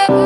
Very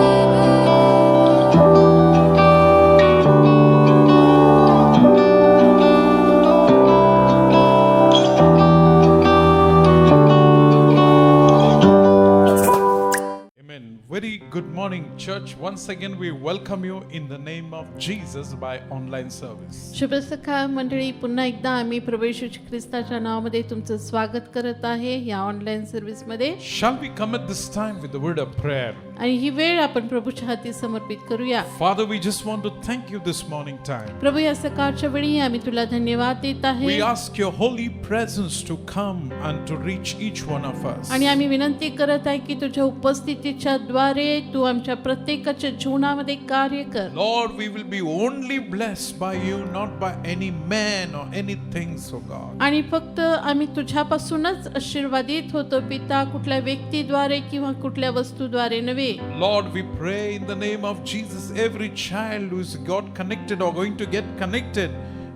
good morning, church. Once again, we welcome you in the name of Jesus by online service. शुभ सकाळ मंडळी, पुन्हा एकदा आम्ही प्रभू येशू ख्रिस्ताच्या नावामध्ये तुमचं स्वागत करत आहे या ऑनलाईन सर्व्हिस मध्ये. Shall we commit this time with the word of prayer? आणि ही वेळ आपण प्रभूच्या हाती समर्पित करूया. Father, we just want to thank you this morning time. प्रभू, या सकाळच्या वेळी आम्ही तुला धन्यवाद देत आहे. We ask your holy presence to come and to reach each one of us. आणि आम्ही विनंती करत आहे की तुझ्या उपस्थितीच्या द्वारे तू आमच्या प्रत्येकाच्या जीवनामध्ये कार्य कर. Lord, we will be only blessed by you, not by any man or anything, so God. आणि फक्त आम्ही तुझ्यापासूनच आशीर्वादित होतो पिता, कुठल्या व्यक्तीद्वारे किंवा कुठल्या वस्तूद्वारे नव्हे. Lord, we pray in the name of Jesus, every child who is God connected or going to get connected,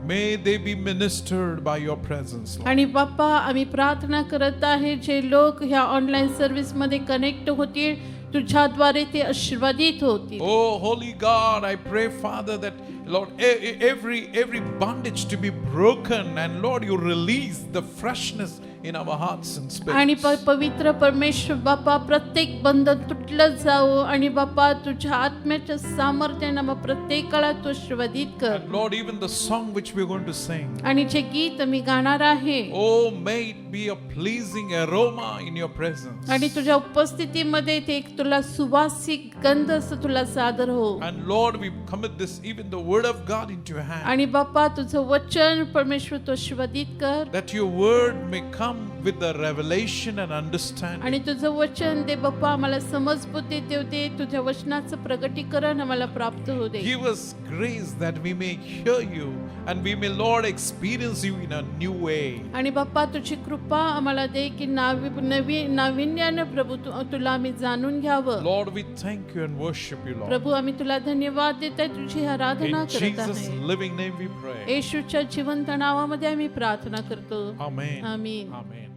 may they be ministered by your presence, Lord. आणि बाप्पा, आम्ही प्रार्थना करत आहे जे लोक ह्या ऑनलाईन सर्व्हिस मध्ये कनेक्ट होतील तुझ्याद्वारे ते आशीर्वादित होतील. Oh holy God, I pray, Father, that Lord, every bondage to be broken, and Lord, you release the freshness in our hearts and spirits. आणि पवित्र परमेश्वर बाप्पा, प्रत्येक बंधन तुटलं जावो आणि बाप्पा तुझ्या आत्म्याच्या सामर्थ्याने मग प्रत्येकाला तू आशीर्वादित कर. And Lord, even the song which we are going to sing, आणि जे गीत मी गाणार आहे, oh may it be a pleasing aroma in your presence. आणि तुझ्या उपस्थितीमध्ये ते एक तुला सुवासिक गंध असं तुला सादर हो. And Lord, we commit this, even the word of God, into your hand. आणि बाप्पा, तुझं वचन परमेश्वर तू आशीर्वादित कर. That your word may come with the revelation and understanding. आणि तुझं वचन दे बाप्पा, आम्हाला समज बुद्धी देव दे, तुझ्या वचनाचं प्रगटीकरण आम्हाला प्राप्त होऊ दे. Give us grace that we may hear you and we may, Lord, experience you in a new way. आणि बाप्पा, तुझी कृपा आम्हाला दे की नाविन्याने प्रभू तुला आम्ही जाणून घ्यावं. Lord, we thank you and worship you, Lord. प्रभू, आम्ही तुला धन्यवाद देत आहे, तुझी आराधना In करत Jesus' आहे. living name we pray. येशूच्या जिवंत नावामध्ये आम्ही प्रार्थना करतो. Amen. आमीन. Amen.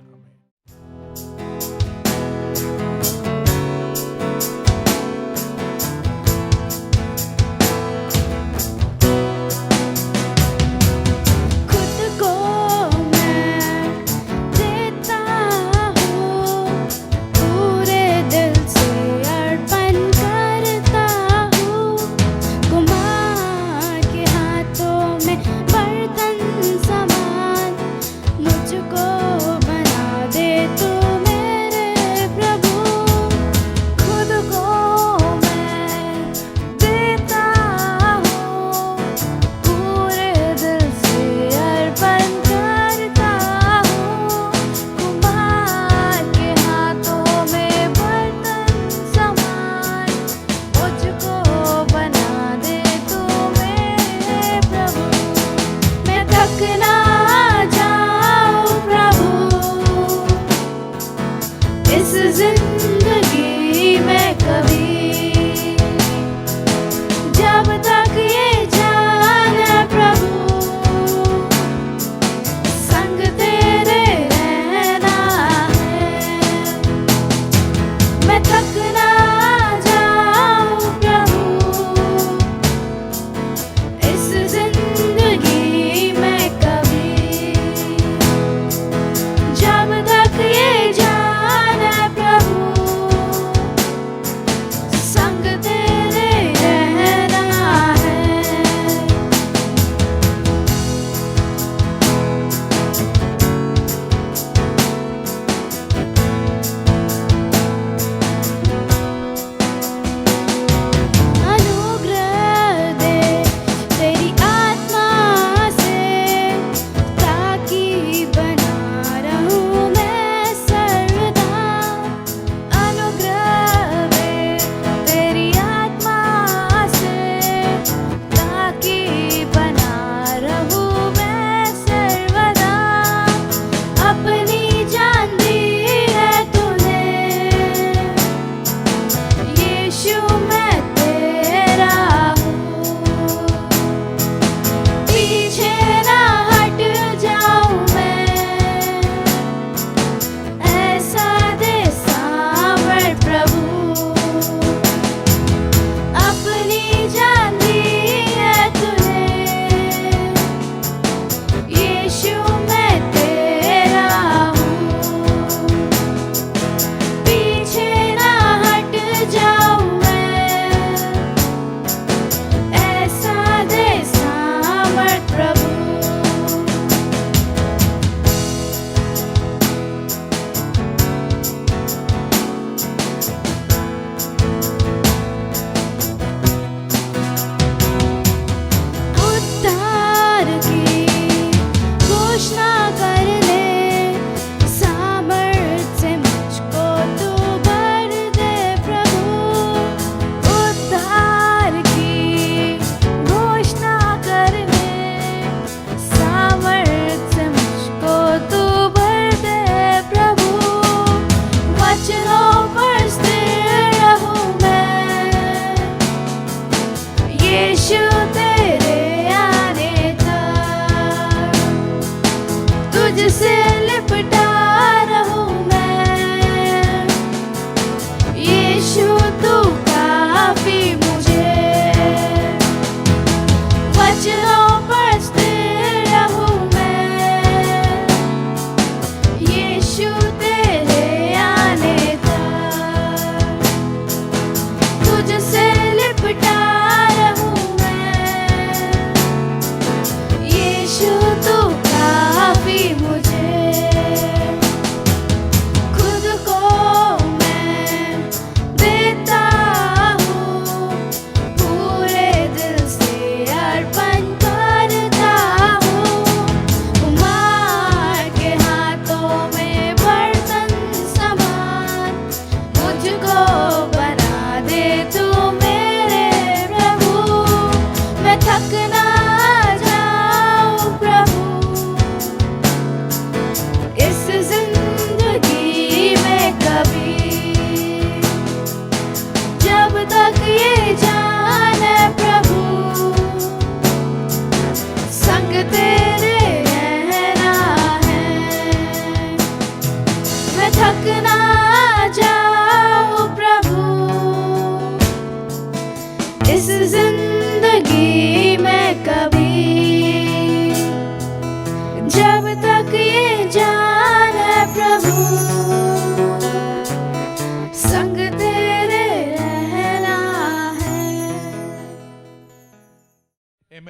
खुद को मैं देता हूँ, पूरे दिल से अर्पण करता हूँ. कुम्हार के हाथों में बर्तन समान मुझको बना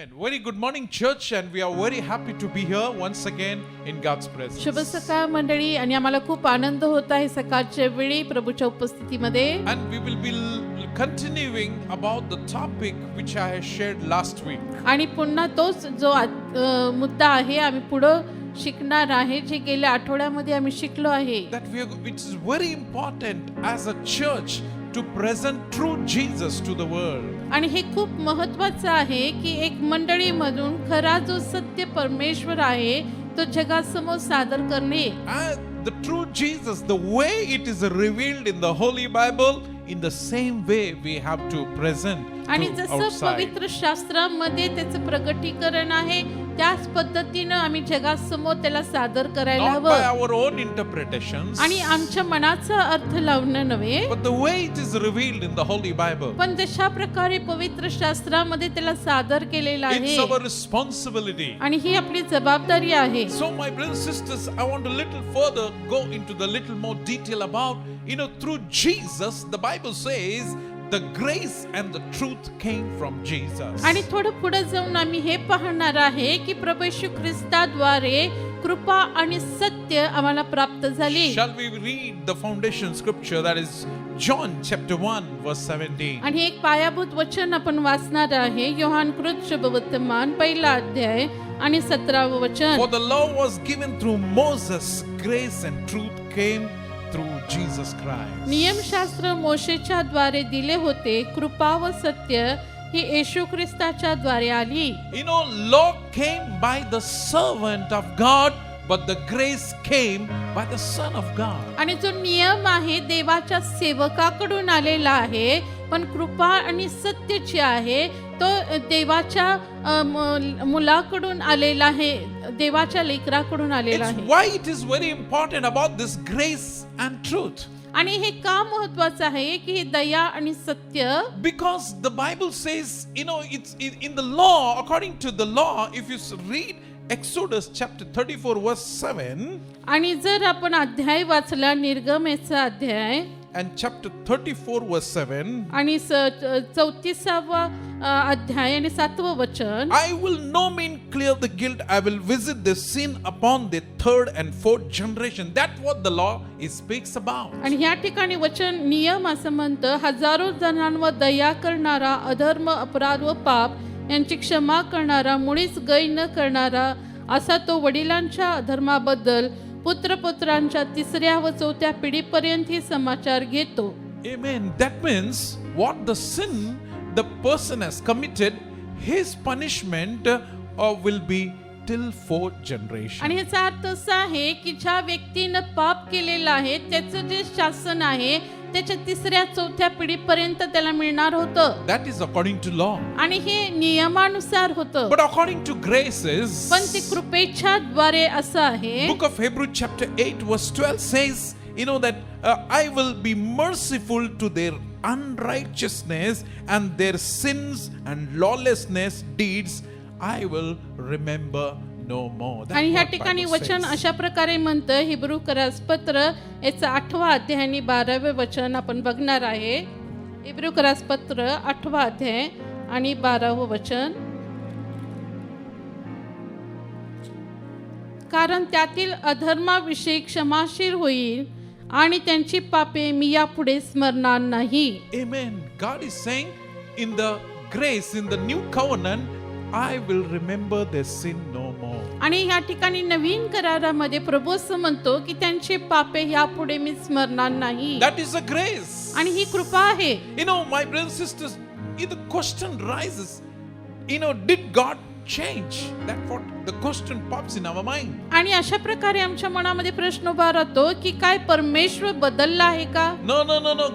Amen. Very good morning, church, and we are very happy to be here once again in God's presence. शुभ सकाळ मंडळी आणि आम्हाला खूप आनंद होत आहे सकाळच्या वेळी प्रभूच्या उपस्थितीमध्ये. And we will be continuing about the topic which I had shared last week. आणि पुन्हा तोच जो मुद्दा आहे आम्ही पुढं शिकणार आहे जे गेल्या आठवड्यामध्ये आम्ही शिकलो आहे. That it is very important as a church to present true Jesus to the world. आणि हे खूप महत्वाचं आहे की एक मंडळीमधून खरा जो सत्य परमेश्वर आहे तो जगासमोर सादर करणे. The true Jesus, the way it is revealed in the Holy Bible, in the same way we have to present आणि to जसं outside. पवित्र शास्त्रामध्ये त्याचं प्रगटीकरण आहे त्याच पद्धतीनं आम्ही जगासमोर त्याला सादर करायला Not by हवं. our own interpretations, आणि आमच्या मनाचा अर्थ लावणं नव्हे, but the way it is revealed in the Holy Bible. पण जशा प्रकारे पवित्र शास्त्रामध्ये त्याला सादर केलेलं आहे It's our responsibility. आणि ही आपली जबाबदारी आहे. So my brothers and sisters, I want to little further go into the little more detail about, through Jesus, the Bible says, the grace and the truth came from Jesus. आणि थोडं पुढे जाऊन आम्ही हे पाहणार आहे की प्रभू येशू ख्रिस्ताद्वारे कृपा आणि सत्य आम्हाला प्राप्त झाली. Shall we read the foundation scripture, that is John chapter 1 verse 17. आणि एक पायाभूत वचन आपण वाचणार आहे योहान कृत शुभवर्तमान पहिला अध्याय आणि 17वे वचन. For the law was given through Moses, grace and truth came through Jesus Christ. नियमशास्त्र मोशेच्या द्वारे दिले होते, कृपा व सत्य ही येशू ख्रिस्ताच्या द्वारे आली. Law came by the servant of God, but the grace came by the Son of God. आणि जो नियम आहे देवाच्या सेवकाकडून आलेला आहे, पण कृपा आणि सत्य जे आहे तो देवाच्या मुलाकडून आलेला आहे, देवाच्या लेकराकडून आलेला It's आहे. why it is very important about this grace and truth. आणि हे का महत्वाचं आहे की हे दया आणि सत्य, Because the Bible says, it's in the law, according to the law, if you read Exodus chapter 34 verse 7 आणि जर आपण अध्याय वाचला निर्गमेचा अध्याय and chapter 34 verse 7, आणि 34वा अध्याय आणि 7वं वचन. I will no mean clear the guilt, I will visit the sin upon the third and fourth generation. That's what the law speaks about. आणि ह्या ठिकाणी वचन नियम असं म्हणतं, हजारो जणांवर दया करणारा, अधर्म, अपराध व पाप यांची क्षमा करणारा, मुळीच गय न करणारा असा तो वडिलांच्या अधर्माबद्दल पुत्रपुत्रांच्या 3ऱ्या व 4थ्या पिढीपर्यंत हे समाचार घेतो. Amen. That means what the sin the person has committed, his punishment will be till 4th generation. आणि ह्याचा अर्थ असा आहे की ज्या व्यक्तीनं पाप केलेलं आहे त्याचं जे शासन आहे त्याच्या 3ऱ्या 4थ्या पिढीपर्यंत त्याला मिळणार होतं. That is according to law. आणि हे नियमानुसार होतं. But according to graces, पण ते कृपेच्या द्वारे असं आहे. book of Hebrews chapter 8 verse 12 says, that I will be merciful to their unrighteousness and their sins and lawlessness deeds I will remember no more. That's आणि ह्या what ठिकाणी Bible वचन says. अशा प्रकारे म्हणतं, हिब्रू करासपत्र याचा 8वा अध्याय आणि 12वे वचन आपण बघणार आहे. हिब्रू करासपत्र 8वा अध्याय आणि 12वं वचन. कारण त्यातील अधर्माविषयी क्षमाशील होईल आणि त्यांची पापे मी यापुढे स्मरणार नाही. Amen. God is saying in the grace, in the new covenant, I will remember their sin no more. आणि ह्या ठिकाणी नवीन करारामध्ये प्रभू असं म्हणतो की त्यांची पापे यापुढे मी स्मरणार नाही. That is a grace. आणि ही कृपा आहे. My brothers and sisters, the question rises, did God change? That's what the question pops in our mind. आणि अशा प्रकारे आमच्या मनामध्ये प्रश्न उभा राहतो की काय परमेश्वर बदलला आहे का? No.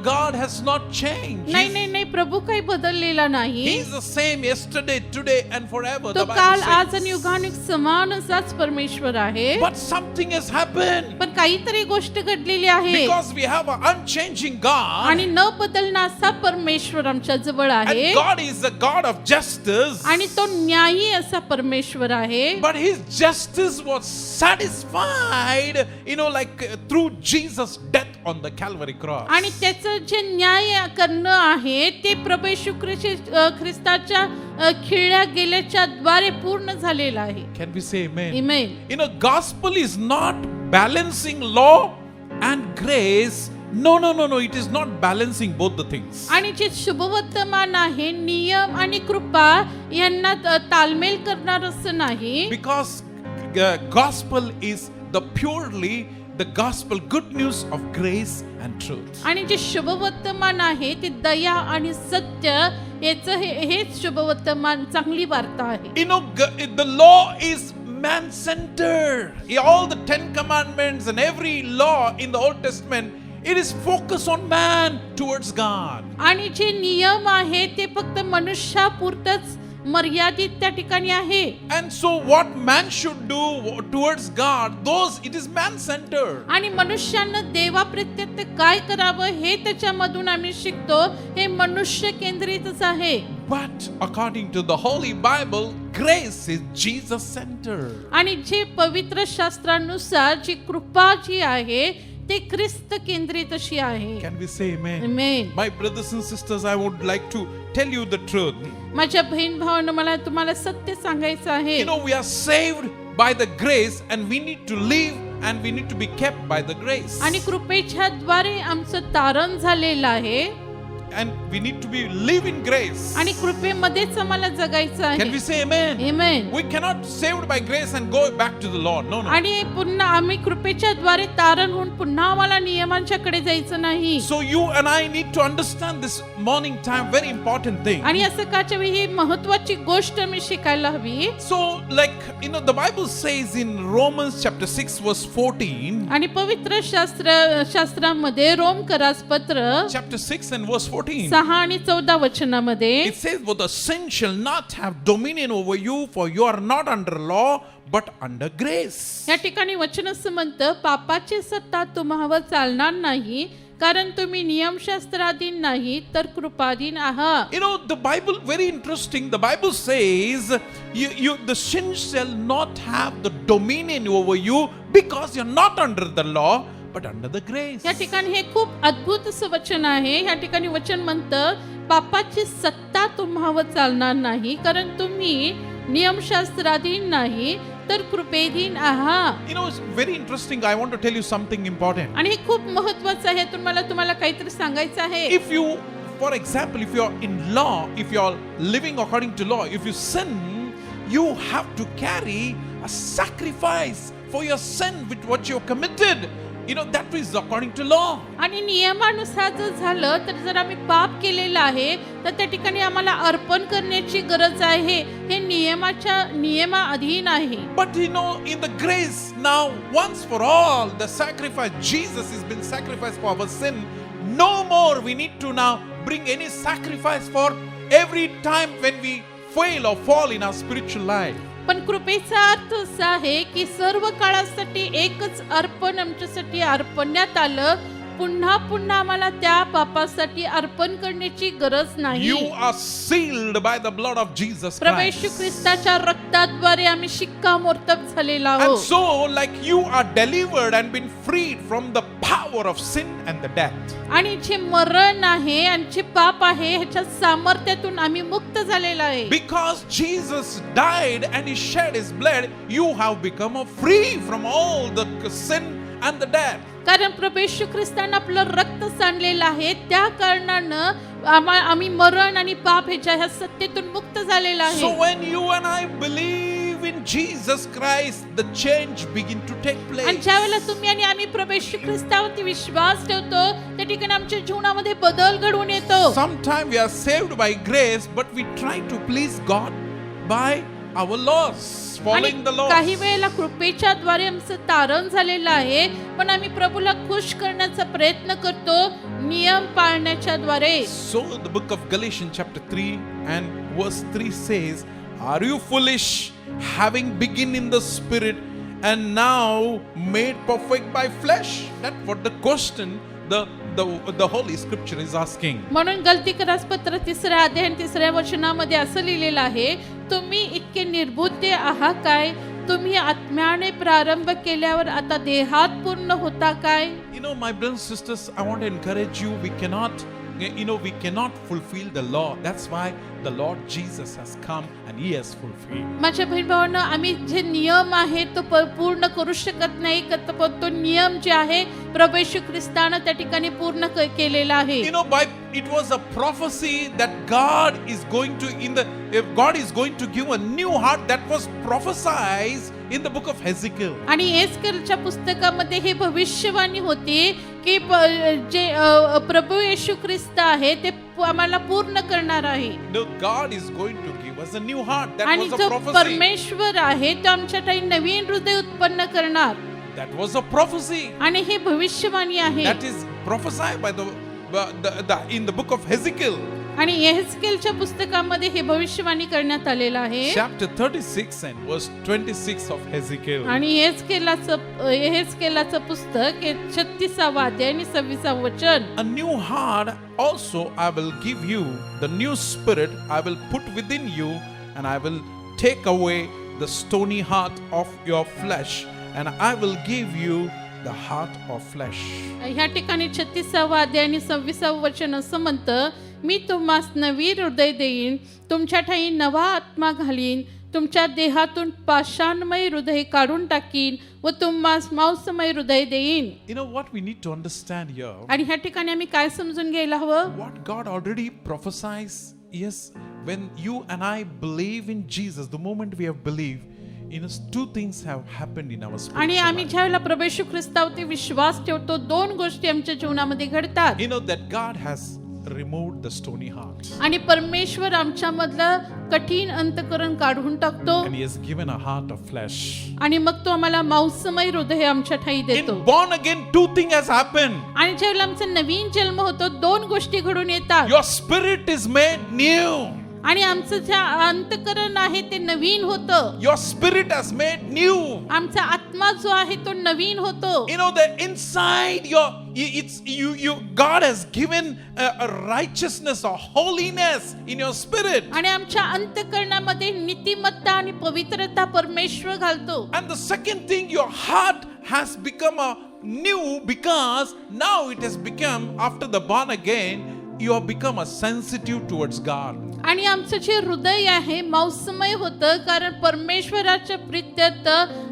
God has not changed. नाही, प्रभू काही बदललेला नाही. He is the same yesterday, today and forever. तो The Bible काल, says. आज आणि युगानुयुग समान असाच परमेश्वर आहे. But something has happened. पण काहीतरी गोष्ट घडलेली आहे. Because we have an unchanging God. आणि न बदलणारा परमेश्वर आमच्या जवळ आहे. And God is the God of justice. आणि तो न्यायी असा परमेश्वर आहे. But his justice was satisfied, through Jesus' death on the Calvary cross. आणि त्याचं जे न्याय करणं आहे ते प्रभू येशू ख्रिस्ताच्या खिळल्या गेल्याच्या द्वारे पूर्ण झालेलं आहे. Can we say amen? Amen. You know, gospel is not balancing law and grace. No. It is not balancing both the things. आणि जे शुभवर्तमान आहे नियम आणि कृपा यांना तालमेल करणार असं नाही. Because gospel is the purely the gospel, good news of grace and truth. आणि जे शुभवर्तमान आहे ते दया आणि सत्य याचं हेच शुभवर्तमान चांगली वार्ता आहे. You know, the law is man-centered. All the 10 commandments and every law in the Old Testament, it is focused on man towards God. आणि जे नियम आहे ते फक्त मनुष्यापुरतच मर्यादित त्या ठिकाणी आहे. And so what man should do towards God, those it is man-centered. आणि मनुष्यानं देवाप्रत्येक काय करावं हे त्याच्यामधून आम्ही शिकतो. हे मनुष्य केंद्रितच आहे. But according to the Holy Bible, grace is Jesus-centered. आणि जे पवित्र शास्त्रानुसार जी कृपा जी आहे ते ख्रिस्त केंद्रित अशी आहे. Can we say amen? Amen. My brothers and sisters, I would like to tell you the truth. माझ्या बहीण भावांनो मला तुम्हाला सत्य सांगायचं आहे. You know, we are saved by the grace and we need to live and we need to be kept by the grace. आणि कृपेच्या द्वारे आमचं तारण झालेलं आहे. And we need to be live in grace. आणि कृपेमध्येच आम्हाला जगायचं Can we आहे. say amen? Amen. We cannot saved by grace and go back to the Lord. No. आणि पुन्हा आम्ही कृपेच्या द्वारे तारण होऊन पुन्हा आम्हाला नियमांच्याकडे जायचं नाही. So you and I need to understand this morning time, very important thing. आणि असं काच्या वेळी ही महत्त्वाची गोष्ट मी शिकायला हवी. So like, you know, the Bible says in Romans chapter 6 verse 14, आणि पवित्र शास्त्रामध्ये रोमकरास पत्र chapter 6 and verse 14, 6 आणि 14 वचनामध्ये it says, "For the sin shall not have dominion over you, for you are not under law, but under grace." या ठिकाणी वचन असं म्हणतं पापाची सत्ता तुम्हावर चालणार नाही कारण तुम्ही नियमशास्त्राधीन नाही तर कृपाधीन आहात. You know, the Bible, very interesting. The Bible says, the sin shall not have the dominion over you because you're not under the law, but under the grace. या ठिकाणी हे खूप अद्भुत असं वचन आहे. या ठिकाणी वचन म्हणतं पापाची सत्ता तुम्हावर चालणार नाही कारण तुम्ही नियमशास्त्राधीन नाही तर कृपेधीन आहात. You know, it's very interesting. I want to tell you something important. आणि हे खूप महत्त्वाचं आहे. तुम्हाला काहीतरी सांगायचं आहे. If you, for example, if you're in law, if you're living according to law, if you sin, you have to carry a sacrifice for your sin with what you committed. You know, that is according to law. आणि नियमानुसार जर झालं तर जर आम्ही पाप केलेलं आहे तर त्या ठिकाणी आम्हाला अर्पण करण्याची गरज आहे. हे नियमाअधीन आहे. But you know, in the grace now, once for all, the sacrifice, Jesus has been sacrificed for our sin. No more we need to now bring any sacrifice for every time when we fail or fall in our spiritual life. पण कृपेचा अर्थ असा आहे की सर्व काळासाठी एकच अर्पण आमच्यासाठी अर्पण्यात आलं. पुन्हा आम्हाला त्या पापासाठी अर्पण करण्याची गरज नाही. You are sealed by the blood of Jesus Prabhu Yeshu Christ. ख्रिस्ताच्या रक्ताद्वारे आम्ही शिक्कामोर्तब झालेलो And आहोत. so, like you are delivered and been freed from the power of sin and the death. आणि जे मरण आहे आणि जे पाप आहे ह्याच्या सामर्थ्यातून आम्ही मुक्त झालेलो आहे. Because Jesus died and he shed his blood, you have become free from all the sin and the death. कारण प्रभू येशू ख्रिस्तानं आपलं रक्त सांडलेलं आहे त्या कारणानं आम्ही मरण आणि पाप ह्या सत्तेतून मुक्त झालेलो So आहे. when you and I believe in Jesus Christ, the change begin to take आणि place. ज्या वेळेला तुम्ही आणि आम्ही प्रभू येशू ख्रिस्तावरती विश्वास ठेवतो त्या ठिकाणी आमच्या जीवनामध्ये बदल घडून येतो. Sometimes we are saved by grace, but we try to please God by our laws, आणि following the laws. काही वेळेला कृपेच्या द्वारे आमचं तारण झालेलं आहे पण आम्ही प्रभूला खुश करण्याचा प्रयत्न करतो नियम पाळण्याच्या द्वारे. So the book of Galatians chapter 3 and verse 3 says, "Are you foolish, having begun in the spirit and now made perfect by flesh?" That's what the question the Holy Scripture is asking. म्हणून गलतीकरास पत्र 3 अध्याय आणि 3 वचनामध्ये असं लिहिलेलं आहे तुम्ही इतके निर्बुद्ध आहात काय तुम्ही आत्म्याने प्रारंभ केल्यावर आता देहात पूर्ण होता काय? You know, my brothers and sisters, I want to encourage you. We cannot fulfill the law. That's why the Lord Jesus has come and He has fulfilled. माझ्या बहीण भावांनो, आम्ही जे नियम आहे तो पूर्ण करू शकत नाही, पण तो नियम जे आहे प्रभू येशू ख्रिस्तानं त्या ठिकाणी पूर्ण केलेला आहे. You know, it was a prophecy that God is going to give a new heart that was prophesied in the book of Ezekiel. आणि एस्केलच्या पुस्तकामध्ये हे भविष्यवाणी होती की जे प्रभू येशू ख्रिस्त आहे ते आम्हाला पूर्ण करणार आहे. No, God is going to give us a new heart. That आणि was a जो prophecy. परमेश्वर आहे तो आमच्यासाठी नवीन हृदय उत्पन्न करणार. That was a prophecy. आणि हे भविष्यवाणी आहे. That is prophesied by in the book of Ezekiel. आणि एहेस्केलच्या पुस्तकामध्ये हे भविष्यवाणी करण्यात आलेलं आहे. Chapter 36 and verse 26 of Ezekiel. आणि एहेस्केलाचं पुस्तक 36 अध्याय आणि 26 वचन. A new heart also I will give you, the new spirit I will put within you, and I will take away the stony heart of your flesh, and I will give you the heart of flesh. ह्या ठिकाणी 36 अध्याय आणि 26 वचन असं म्हणतं, मी तुम्हास नवी हृदय देईन, तुमच्या ठाई नवा आत्मा घालीन, तुमच्या देहातून पाषाणमय हृदय काढून टाकीन व तुम्हास मांसमय हृदय देईन. You know what we need to understand here? आणि ह्या ठिकाणी आम्ही काय समजून घ्यायला हवं? What God already prophesies, yes, when you and I believe in Jesus, the moment we have believed, two things have happened in our spiritual आणि आम्ही life. ज्यावेळेला प्रभू येशू ख्रिस्तावरती विश्वास ठेवतो, दोन गोष्टी आमच्या जीवनामध्ये घडतात. You know that God has removed the stony heart. आणि परमेश्वर आमच्यामधलं कठीण अंतःकरण काढून टाकतो And He has given a heart of flesh. आणि मग तो आम्हाला मांसमय हृदय आमच्या ठाई देतो. In born again, two things has happened. आणि ज्यावेळेला आमचा नवीन जन्म होतो, दोन गोष्टी घडून येतात. Your spirit is made new. आणि आमचं जे अंतःकरण आहे ते नवीन होतं. Your spirit has made new. आमचा आत्मा जो आहे तो नवीन होतो. You know the inside God has given a righteousness or holiness in your spirit. आणि आमच्या अंतःकरणामध्ये नीतिमत्ता आणि पवित्रता परमेश्वर घालतो. And the second thing, your heart has become a new because now it has become, after the born again, you have become a sensitive towards God. आणि आमचं जे हृदय आहे मांसमय होतं, कारण परमेश्वराच्या प्रित्यर्थ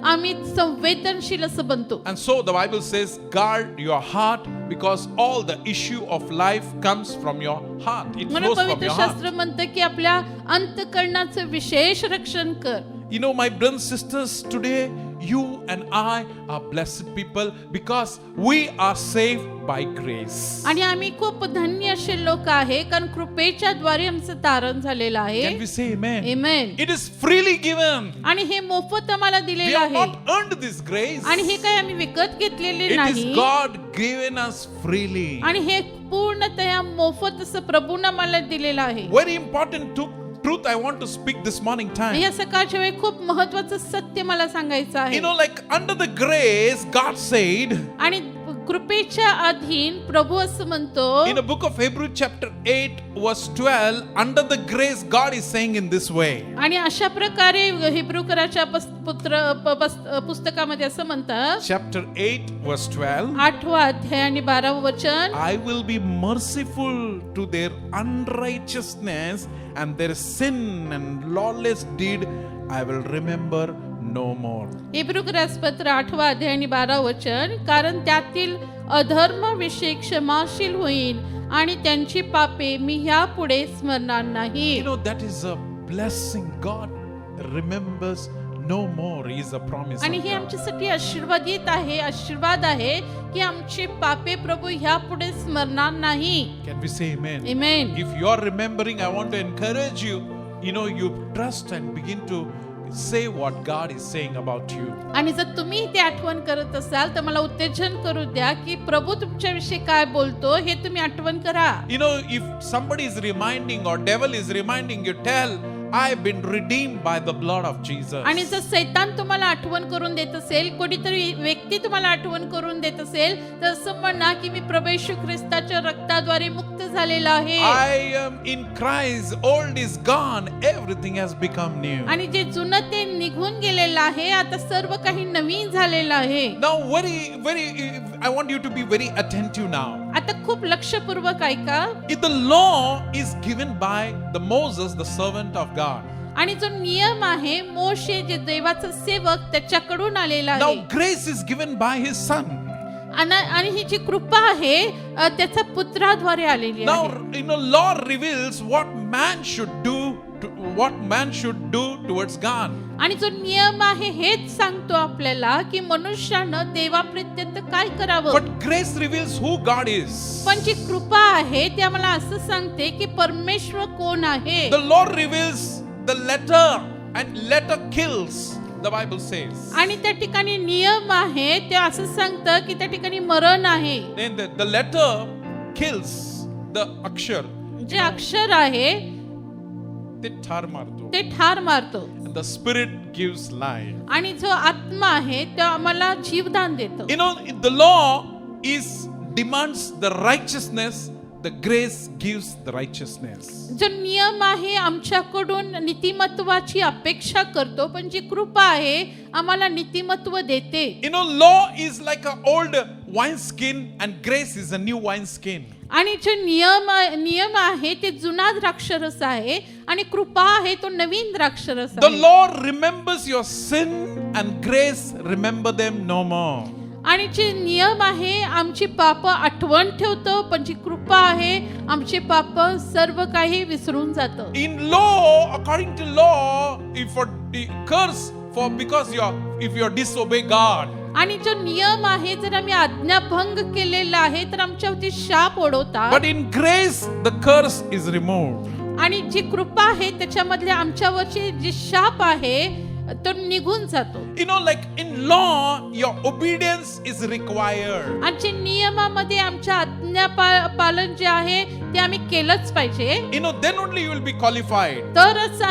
आम्ही संवेदनशील असं बनतो. And so the Bible says, guard your heart because all the issue of life comes from your heart. It म्हणून flows from पवित्र your heart. शास्त्र म्हणतं की आपल्या अंतःकरणाचं विशेष रक्षण कर. You know, my brothers and sisters, today you and I are blessed people because we are saved by grace. आणि आम्ही खूप धन्य असे लोक आहे, कारण कृपेच्या द्वारे आमचं तारण झालेलं आहे. Can we say amen? Amen. It is freely given. आणि हे मोफत आम्हाला We दिलेलं have आहे. not earned this grace. आणि हे काय आम्ही विकत घेतलेले It is नाही. God given us freely. आणि हे पूर्णतया मोफत असं प्रभूने आम्हाला दिलेलं आहे. Very important truth I want to speak this morning time. या सकाळच्या वेळी खूप महत्त्वाचं सत्य मला सांगायचं आहे. You know, like under the grace, God said आणि कृपेच्या अधीन प्रभू असं म्हणतो in the book of Hebrews chapter 8 verse 12, under the grace God is saying in this way. आणि अशा प्रकारे हिब्रूकराच्या पुस्तकामध्ये असं म्हणतात, Chapter 8 verse 12, 8वा अध्याय आणि 12व वचन, I will be merciful to their unrighteousness and their sin and lawless deed I will remember no more. हिब्रूकरासपत्र 8वा अध्याय आणि 12व वचन, कारण त्यातील अधर्माविषयी क्षमाशील होईल आणि त्यांची पापे मी ह्यापुढे स्मरणार नाही. You know, that is a blessing. God remembers no more. He is a promise आणि of हे God. आमच्यासाठी आशीर्वाद आहे की आमची पापे प्रभू ह्यापुढे स्मरणार नाही. Can we say amen? Amen. If you are remembering, I want to encourage you. You know, you trust and begin to say what God is saying about you. आणि जर तुम्ही ते आठवण करत असाल तर मला उत्तेजन करू द्या की प्रभू तुमच्याविषयी काय बोलतो हे तुम्ही आठवण करा. You know, if somebody is reminding or devil is reminding you, tell I've been redeemed by the blood of Jesus. आणि जर सैतान तुम्हाला आठवण करून देत असेल, कोणीतरी व्यक्ती तुम्हाला आठवण करून देत असेल, तर असं म्हणा की मी प्रभू येशू ख्रिस्ताच्या रक्ताद्वारे मुक्त झालेला आहे. I am in Christ, old is gone, everything has become new. आणि जे जुनं ते निघून गेलेलं आहे, आता सर्व काही नवीन झालेलं आहे. Now I want you to be very attentive now. आता खूप लक्षपूर्वक ऐका. If the law is given by the Moses, the servant of God. आणि जो नियम आहे मोशे जे देवाचा सेवक त्याच्याकडून आलेला Now आहे. grace is given by his son. आणि ही जी कृपा आहे त्याचा पुत्राद्वारे आलेली Now, आहे. law reveals what man should do towards God. आणि जो नियम आहे हेच सांगतो आपल्याला की मनुष्यानं देवाप्रत्यंत काय करावं. But grace reveals who God is. पण जी कृपा आहे ती आम्हाला असं सांगते की परमेश्वर कोण आहे. The law reveals the letter, and letter kills, the Bible says. आणि त्या ठिकाणी नियम आहे ते असं सांगतं की त्या ठिकाणी मरण आहे. Then the letter kills, the akshar, जे अक्षर आहे ते ठार मारतो. ते ठार मारतो. And the spirit gives life. आणि जो आत्मा आहे तो आम्हाला जीवदान देतो. The law demands the righteousness, the grace gives the righteousness. जो नियम आहे आमच्याकडून नीतिमत्वाची अपेक्षा करतो, पण जी कृपा आहे आम्हाला नीतिमत्व देते. Law is like an old wineskin and grace is a new wineskin. आणि जे नियम आहे ते जुना द्राक्षरस आहे आणि कृपा आहे तो नवीन द्राक्षरस The आहे. law remembers your sin and grace remember them no more. आणि जे नियम आहे आमची पाप आठवण ठेवतो, पण जी कृपा आहे आमचे पाप सर्व काही विसरून जातं. In law, according to law, if a curse for because if you disobey God. आणि जो नियम आहे जर आम्ही आज्ञाभंग केलेला आहे तर आमच्यावरती शाप ओढवतात. But in grace the curse is removed. आणि जी कृपा आहे त्याच्यामधले आमच्यावरची जी शाप आहे तो निघून जातो. Like in law, your obedience is required. आणि जे नियमामध्ये आमच्या आज्ञा पालन जे आहे ते आम्ही केलंच पाहिजे. Then only you will be qualified. तरच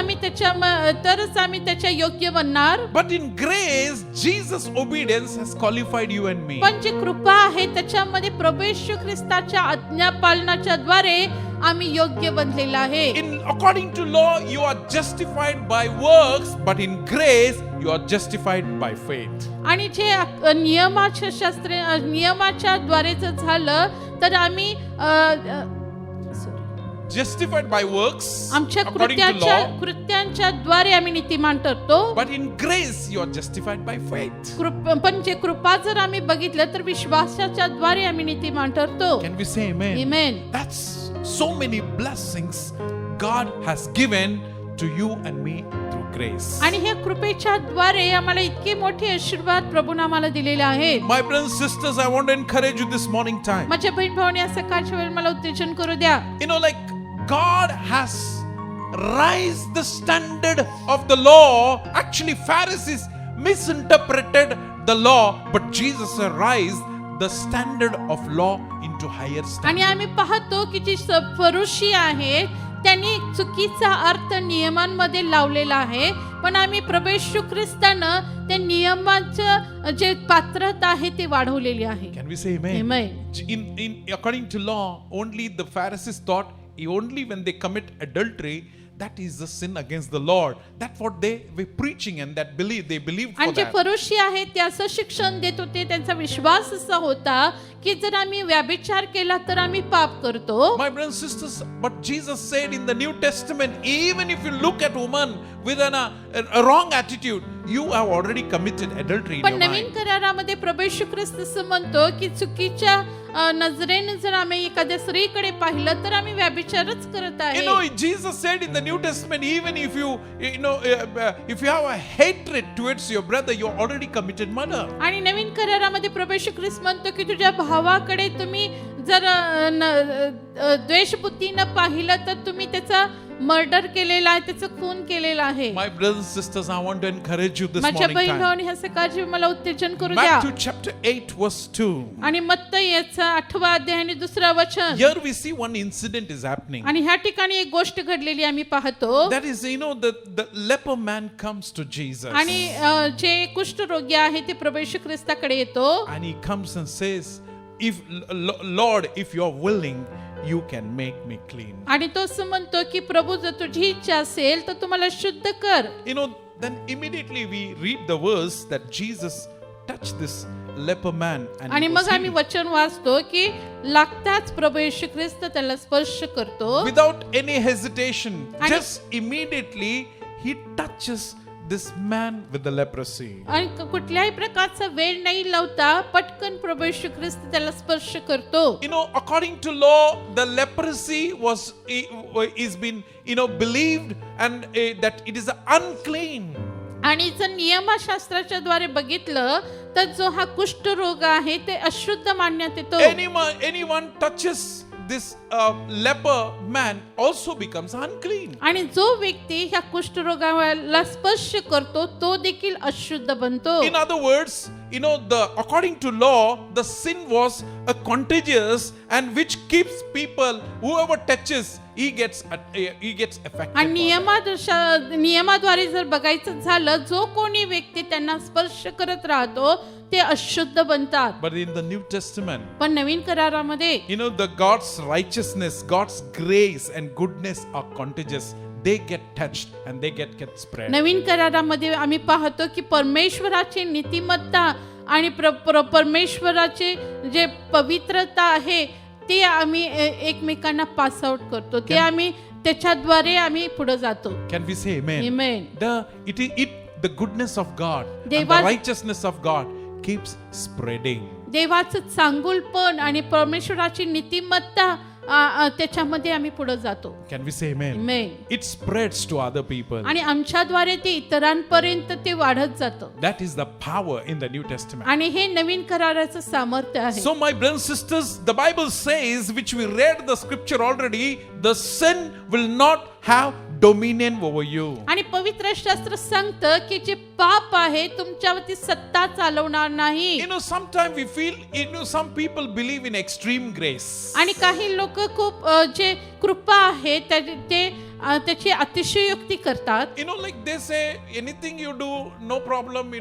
आम्ही त्याच्या योग्य बनणार. But in grace, Jesus' obedience has qualified you and me. पण जी कृपा आहे त्याच्यामध्ये प्रभू येशू ख्रिस्ताच्या आज्ञा पालनाच्या द्वारे आम्ही योग्य बनलेला आहे. According to law, you are justified by works, but in grace, you are justified by faith. आणि जे नियमाच्या द्वारे जर झालं तर आम्ही Justified by works, आमच्या according to law, कृत्यांच्या द्वारे आम्ही नीतिमान ठरतो. but in grace, you are justified by faith. पण जे कृपा जर आम्ही बघितलं तर विश्वासाच्या द्वारे आम्ही नीतिमान ठरतो. Can we say amen? Amen. That's so many blessings God has given to you and me through grace. आणि ह्या कृपेच्या द्वारे आम्हाला इतके मोठे आशीर्वाद प्रभूने आम्हाला दिलेले आहेत. My brothers and sisters, I want to encourage you this morning time. माझ्या बहीण भावांनी आज सकाळच्या वेळी मला उत्तेजन करू द्या. Like God has raised the standard of the law. Actually, Pharisees misinterpreted the law, but Jesus has raised the standard of law into higher standard. आणि आम्ही पाहतो की जी फरीसी आहेत त्यांनी चुकीचा अर्थ नियमांमध्ये लावलेला आहे, पण आम्ही प्रभू येशू ख्रिस्तानं त्या नियमांचं जे पात्रता आहे ते वाढवलेली आहे. Can we say amen? Amen. According to law, only the Pharisees thought only when they commit adultery, that is the sin against the Lord. That's what they were preaching and they believed for आणि जे that. फरीसी आहेत ते असं शिक्षण देत होते, त्यांचा विश्वास असा होता की जर आम्ही व्यभिचार केला तर आम्ही पाप करतो. My brothers and sisters, but Jesus said in the New Testament, even if you look at woman with a wrong attitude, you have already committed adultery in पण your नवीन mind. करारामध्ये प्रभू येशू ख्रिस्त असं म्हणतो की चुकीच्या नजरेने जर आम्ही एखाद्या स्त्रीकडे पाहिलं तर आम्ही व्यभिचारच करत आहे. Jesus said in the New Testament, even if if you have a hatred towards your brother, you already committed murder. आणि नवीन करारामध्ये प्रभू येशू ख्रिस्त म्हणतो की तुझ्या भावाकडे तुम्ही जर द्वेषबुद्धीनं पाहिलं तर तुम्ही त्याचा मर्डर केलेला आहे, त्याचं खून केलेला आहे. My brothers and sisters, I want to encourage you this माझ्या morning बहीण time. भावांनी ह्या सकाळची मला उत्तेजन करू द्या. Matthew chapter 8 verse 2. आणि मत्ती त्याचा 8वा अध्याय आणि 2रा वचन. Here we see one incident is happening. आणि ह्या ठिकाणी एक गोष्ट घडलेली आम्ही पाहतो. That is, the leper man comes to Jesus. आणि जे कुष्ठरोगी आहे ते प्रभू येशू ख्रिस्ताकडे येतो. And he comes and says, Lord, if you are willing, you can make me clean. आणि तो असं म्हणतो की प्रभू जर तुझी इच्छा असेल तर तू मला शुद्ध कर. Then immediately we read the verse that Jesus touched this leper man and आणि he मग was आम्ही healed. वचन वाचतो की लागताच प्रभू येशू ख्रिस्त त्याला स्पर्श करतो. Without any hesitation, आणि- just immediately he touches this man with the leprosy. आणि कुठल्याही प्रकारचा वेळ नाही लावता पटकन प्रभू येशू ख्रिस्त त्याला स्पर्श करतो. According to law, the leprosy is been believed and that it is unclean. आणि जर नियमशास्त्राच्या द्वारे बघितलं तर जो हा कुष्ठरोग आहे ते अशुद्ध मानण्यात येतो. Anyone touches this leper man also becomes unclean. आणि जो व्यक्ती ह्या कुष्ठरोगाला स्पर्श करतो तो देखील अशुद्ध बनतो. In other words, according to law, the sin was a contagious and which keeps people, whoever touches, he gets affected. आणि नियमाद्वारे जर बघायचं झालं जो कोणी व्यक्ती त्यांना स्पर्श करत राहतो ते अशुद्ध बनतात. But in the New Testament, पण नवीन करारामध्ये the God's righteousness, God's grace and goodness are contagious. They get touched and they get spread. नवीन करारामध्ये आम्ही पाहतो की परमेश्वराची नीतिमत्ता आणि परमेश्वराचे जे पवित्रता आहे ते आम्ही एकमेकांना पास आउट करतो. ते आम्ही त्याच्याद्वारे आम्ही पुढे जातो. Can we say amen? Amen. The goodness of God and the righteousness of God keeps spreading. देवाचं चांगुलपण आणि परमेश्वराची नीतिमत्ता त्याच्यामध्ये आम्ही पुढे जातो. Can we say amen? Amen. It spreads to other people. आणि आमच्याद्वारे ते इतरांपर्यंत ते वाढत जातं. That is the power in the New Testament. आणि हे नवीन कराराचं सामर्थ्य आहे. So my brothers and sisters, the Bible says, which we read the scripture already, the sin will not have dominion over you. आणि पवित्र शास्त्र सांगतं की जे पाप आहे तुमच्यावरती सत्ता चालवणार नाही. Sometimes we feel, some people believe in extreme grace. आणि काही लोक खूप जे कृपा आहे त्याची अतिशयोक्ती करतात. Like they say, anything you do, no problem,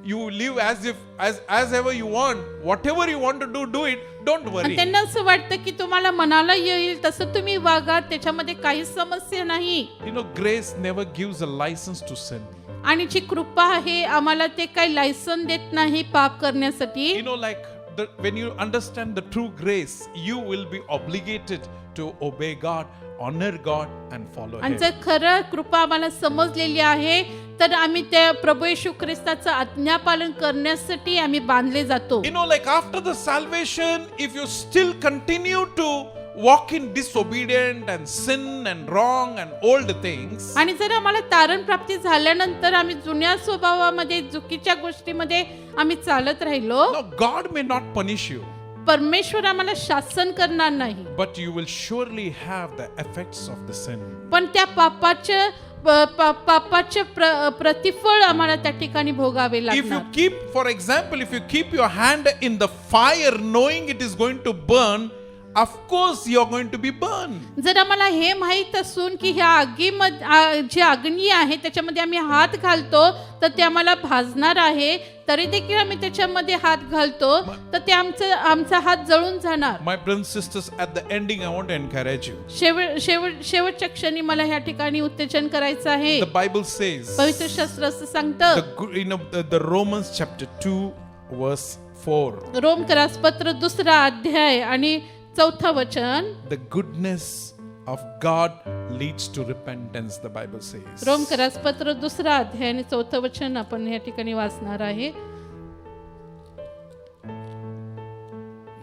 you live as ever you want, whatever you want to do it, don't आणि worry. त्यांना असं वाटतं की तुम्हाला मनाला येईल तसं तुम्ही वागा, त्याच्यामध्ये काही समस्या नाही. Grace never gives a license to sin. आणि जी कृपा आहे आम्हाला ते काही लायसन देत नाही पाप करण्यासाठी. When you understand the true grace, you will be obligated to obey God, honor God and follow आणि Him. जर खरं कृपा आम्हाला समजलेली आहे तर आम्ही त्या प्रभू येशू ख्रिस्ताचं आज्ञापालन करण्यासाठी आम्ही बांधले जातो. After the salvation, if you still continue to walk in disobedient and sin and wrong and old things, आणि जर आम्हाला तारण प्राप्ती झाल्यानंतर आम्ही जुन्या स्वभावामध्ये चुकीच्या गोष्टीमध्ये आम्ही चालत राहिलो, no, God may not punish you, परमेश्वर आम्हाला शासन करणार नाही, but you will surely have the effects of the sin. पण त्या पापाचे प्रतिफळ आम्हाला त्या ठिकाणी भोगावे If you लागणार. keep, for example, if you keep your hand in the fire knowing it is going to burn, of course you are going to be burned. जर आम्हाला हे माहित असून की ह्या आगीमध्ये जी अग्नी आहे त्याच्यामध्ये आम्ही हात घालतो तर ते आम्हाला भाजणार आहे, तरी देखील आम्ही त्याच्यामध्ये हात घालतो तर ते आमचा हात जळून जाणार. My brothers and sisters, at the ending I want to encourage you. शेवटच्या क्षणी मला ह्या ठिकाणी उत्तेजन करायचं आहे. The Bible says, पवित्र शास्त्र असं सांगतं, the Romans chapter 2 verse 4, रोमकरासपत्र 2रा अध्याय आणि 4थं वचन, the goodness of God leads to repentance, the Bible says. रोमकरासपत्र 2रा अध्याय आणि 4थं वचन आपण या ठिकाणी वाचणार आहे.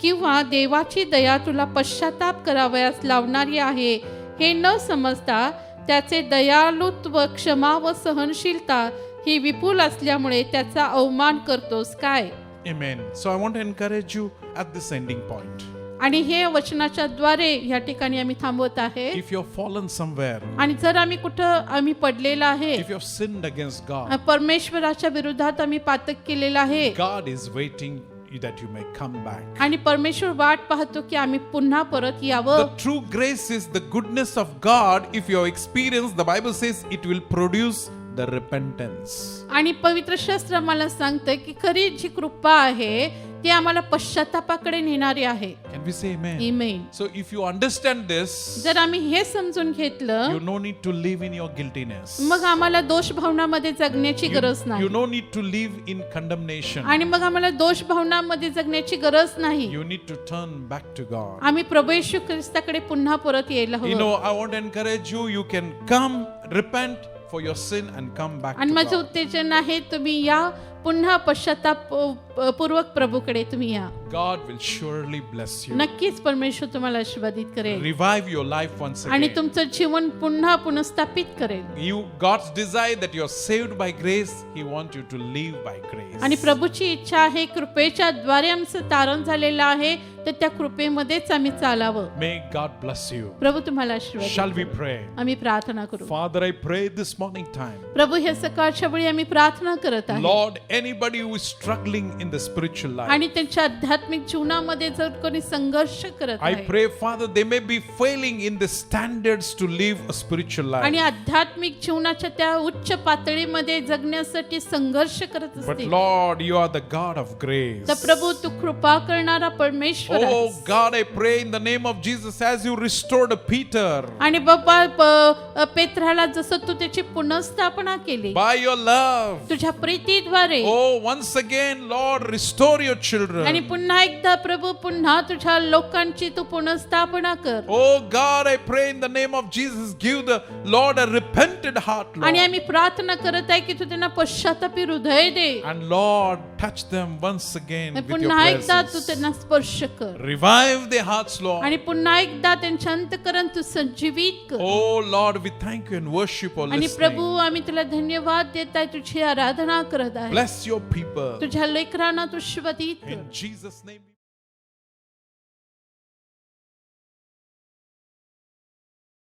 किंवा देवाची दया तुला पश्चाताप करावयास लावणारी आहे हे न समजता त्याचे दयालुत्व, क्षमा व सहनशीलता ही विपुल असल्यामुळे त्याचा अवमान करतोस काय. Amen. So I want to encourage you at this ending point. आणि हे वचनाच्या द्वारे या ठिकाणी आम्ही थांबवत आहे. If you have fallen somewhere, आणि जर आम्ही कुठं पडलेलो आहे, if you have sinned against God, परमेश्वराच्या विरोधात आम्ही पातक केलेला आहे, God is waiting that you may come back. आणि परमेश्वर वाट पाहतो की आम्ही पुन्हा परत यावं. The true grace is the goodness of God. If you have experienced, the Bible says it will produce the repentance. आणि पवित्र शास्त्र आम्हाला सांगतं की खरी जी कृपा आहे ती आम्हाला पश्चातापाकडे नेणारी आहे. Can we say amen? Amen. So if you understand this, जर आम्ही हे समजून घेतलं you no need to live in your guiltiness. मग आम्हाला दोष भावनामध्ये जगण्याची गरज You नाही no need to live in condemnation. आणि मग आम्हाला दोष भावनामध्ये जगण्याची गरज नाही. You need to turn back to God. आम्ही प्रभू येशू ख्रिस्ताकडे पुन्हा परत यायला You हवं. know, I want to encourage you. You can come, repent for your sin and come back आणि to माझं God. उत्तेजन आहे तुम्ही या पुन्हा पश्चाताप पूर्वक प्रभूकडे तुम्ही या. God will surely bless you. नक्कीच परमेश्वर तुम्हाला आशीर्वादित करेल Revive your life once आणि again. तुमचं जीवन पुन्हा पुनर्स्थापित करेल. God's desire that you are saved by grace. He wants you to live by grace. आणि प्रभूची इच्छा आहे कृपेच्या द्वारे आमचं तारण झालेलं आहे तर त्या कृपेमध्येच आम्ही चालावं. May God bless you. प्रभू तुम्हाला आशीर्वाद Shall we देतील. pray? आम्ही प्रार्थना करू. Father, I pray this morning time. प्रभू हे सकाळच्या वेळी आम्ही प्रार्थना करत आहे Lord, anybody who is struggling in the spiritual life, आणि त्यांच्या आध्यात्मिक जीवनामध्ये जर कोणी संघर्ष करत I आहे pray, Father, they may be failing in the standards to live a spiritual आणि life. आध्यात्मिक जीवनाच्या त्या उच्च पातळीमध्ये जगण्यासाठी संघर्ष करत But असतील Lord, you are the God of grace. तर प्रभू तू कृपा करणारा परमेश्वर Oh आहेस. God, I pray in the name of Jesus as you restored Peter आणि बाबा पेत्राला जसं तू त्याची पुनर्स्थापना केली by your love. तुझ्या प्रीतीद्वारे Oh, once again, Lord, restore your children. आणि पुन्हा एकदा प्रभू पुन्हा तुझ्या लोकांची तू पुनर्स्थापना कर. Oh God, I pray in the name of Jesus, give the Lord a repentant heart, आणि Lord. आम्ही प्रार्थना करत आहे की तू त्यांना पश्चातापी हृदय दे And Lord, touch them once again आणि with your पुन्हा एकदा तू presence. त्यांना स्पर्श कर Revive their hearts, Lord. आणि पुन्हा एकदा त्यांच्या अंतःकरण तू संजीवित कर. Oh Lord, we thank you and worship all आणि प्रभू listening. आम्ही तुला धन्यवाद देत आहे तुझी आराधना करत आहे Bless your people. तुझ्या लेकरांना तू आशीर्वादित कर. In Jesus' name.